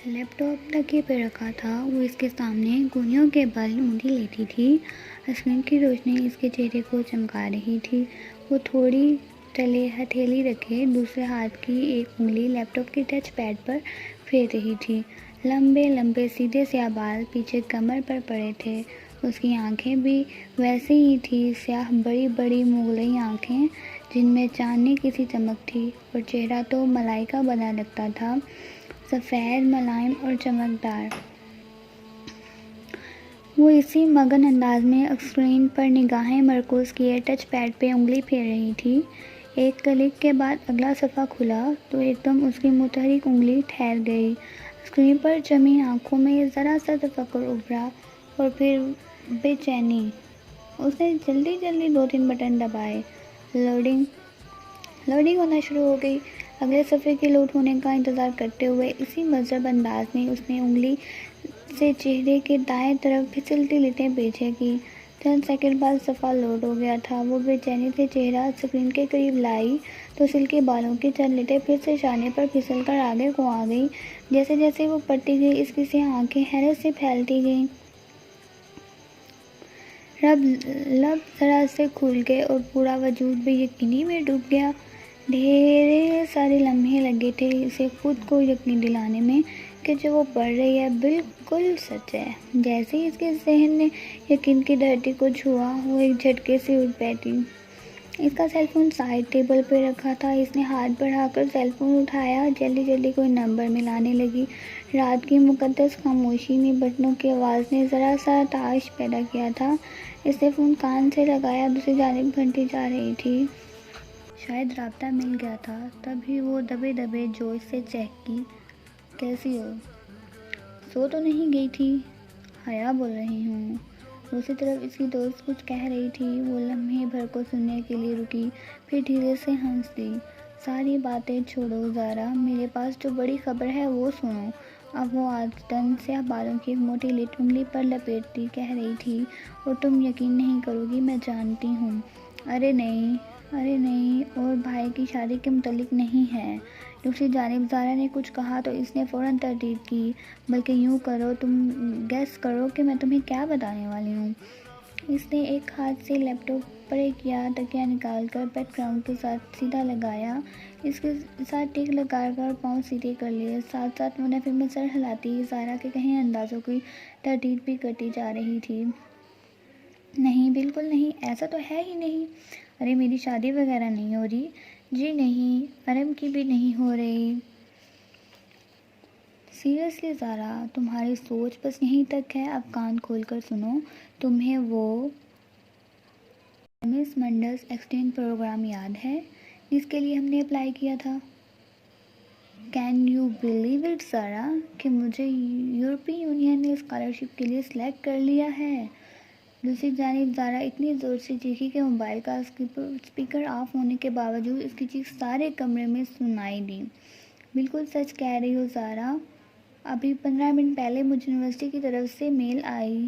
لیپ top تکیے پہ رکھا تھا، وہ اس کے سامنے گولیوں کے بل انگلی لیتی تھی۔ اسکرین کی روشنی اس کے چہرے کو چمکا رہی تھی۔ وہ تھوڑی تلے ہتھیلی رکھے دوسرے ہاتھ کی ایک انگلی لیپ ٹاپ کے ٹچ پیڈ پر پھیر رہی تھی۔ لمبے لمبے سیدھے سیاہ بال پیچھے کمر پر پڑے تھے۔ اس کی آنکھیں بھی ویسے ہی تھیں، سیاہ بڑی بڑی مغلئی آنکھیں جن میں چاندنی کی سی چمک تھی، اور چہرہ تو ملائکہ بنا لگتا تھا، سفید، ملائم اور چمکدار۔ وہ اسی مگن انداز میں اسکرین پر نگاہیں مرکوز کیے ٹچ پیڈ پہ انگلی پھیر رہی تھی۔ ایک کلک کے بعد اگلا صفحہ کھلا تو ایک دم اس کی متحرک انگلی ٹھہر گئی۔ اسکرین پر جمی آنکھوں میں ذرا سا تفکر ابھرا اور پھر بے چینی۔ اس نے جلدی جلدی 2-3 بٹن دبائے۔ لوڈنگ ہونا شروع ہو گئی۔ اگلے صفحے کے لوڈ ہونے کا انتظار کرتے ہوئے اسی مہذب انداز میں اس نے انگلی سے چہرے کے دائیں طرف پھسلتی لٹیں پیچھے کی۔ چند سیکنڈ بعد صفحہ لوڈ ہو گیا تھا۔ وہ بے چینی سے چہرہ اسکرین کے قریب لائی تو سلکی بالوں کی چند لٹیں پھر سے شانے پر پھسل کر آگے کو آ گئیں۔ جیسے جیسے وہ پڑھتی گئی اس کی سیاہ آنکھیں حیرت سے پھیلتی گئیں۔ لب ذرا سے کھل گئے اور پورا وجود بے یقینی میں ڈوب گیا۔ ڈھیر سارے لمحے لگے تھے اسے خود کو یقین دلانے میں کہ جو وہ پڑھ رہی ہے بالکل سچ ہے۔ جیسے ہی اس کے ذہن نے یقین کی دھرتی کو چھوا، وہ ایک جھٹکے سے اٹھ بیٹھی۔ اس کا سیل فون سائیڈ ٹیبل پہ رکھا تھا۔ اس نے ہاتھ بڑھا کر سیل فون اٹھایا، جلدی جلدی کوئی نمبر ملانے لگی۔ رات کی مقدس خاموشی میں بٹنوں کی آواز نے ذرا سا تاش پیدا کیا تھا۔ اس نے فون کان سے لگایا، دوسری جانب گھنٹی جا رہی تھی۔ شاید رابطہ مل گیا تھا۔ تب ہی وہ دبے دبے جوش سے چہکی، کیسی ہو؟ سو تو نہیں گئی تھی؟ حیا بول رہی ہوں۔ دوسری طرف اس کی دوست کچھ کہہ رہی تھی۔ وہ لمحے بھر کو سننے کے لیے رکی، پھر دھیرے سے ہنس دی۔ ساری باتیں چھوڑو زارا، میرے پاس جو بڑی خبر ہے وہ سنو۔ اب وہ عادتاً سیاہ بالوں کی ایک موٹی لٹ انگلی پر لپیٹتی کہہ رہی تھی، اور تم یقین نہیں کرو گی، میں جانتی ہوں۔ ارے نہیں اور بھائی کی شادی کے متعلق نہیں ہے۔ دوسری جانب زارا نے کچھ کہا تو اس نے فوراً تردید کی، بلکہ یوں کرو تم گیس کرو کہ میں تمہیں کیا بتانے والی ہوں۔ اس نے ایک ہاتھ سے لیپ ٹاپ پرے کیا، تکیہ نکال کر بیک گراؤنڈ کے ساتھ سیدھا لگایا، اس کے ساتھ ٹیک لگا کر پاؤں سیدھے کر لیے، ساتھ ساتھ منافع میں سر ہلاتی زارا کے کہیں اندازوں کی تردید بھی کرتی جا رہی تھی۔ نہیں، بالکل نہیں، ایسا تو ہے ہی نہیں۔ ارے میری شادی وغیرہ نہیں ہو رہی۔ جی نہیں، ارم کی بھی نہیں ہو رہی۔ سیریسلی زارا، تمہاری سوچ بس یہیں تک ہے۔ اب کان کھول کر سنو، تمہیں وہ مسز منڈس ایکسچینج پروگرام یاد ہے جس کے لیے ہم نے اپلائی کیا تھا؟ کین یو بلیو اٹ زارا کہ مجھے یورپی یونین نے اسکالرشپ کے لیے سلیکٹ کر لیا ہے؟ دوسری جانب زارا اتنی زور سے چیخی کہ موبائل کا اسپیکر آف ہونے کے باوجود اس کی چیخ سارے کمرے میں سنائی دی۔ بالکل سچ کہہ رہی ہو زارا، ابھی 15 منٹ پہلے مجھے یونیورسٹی کی طرف سے میل آئی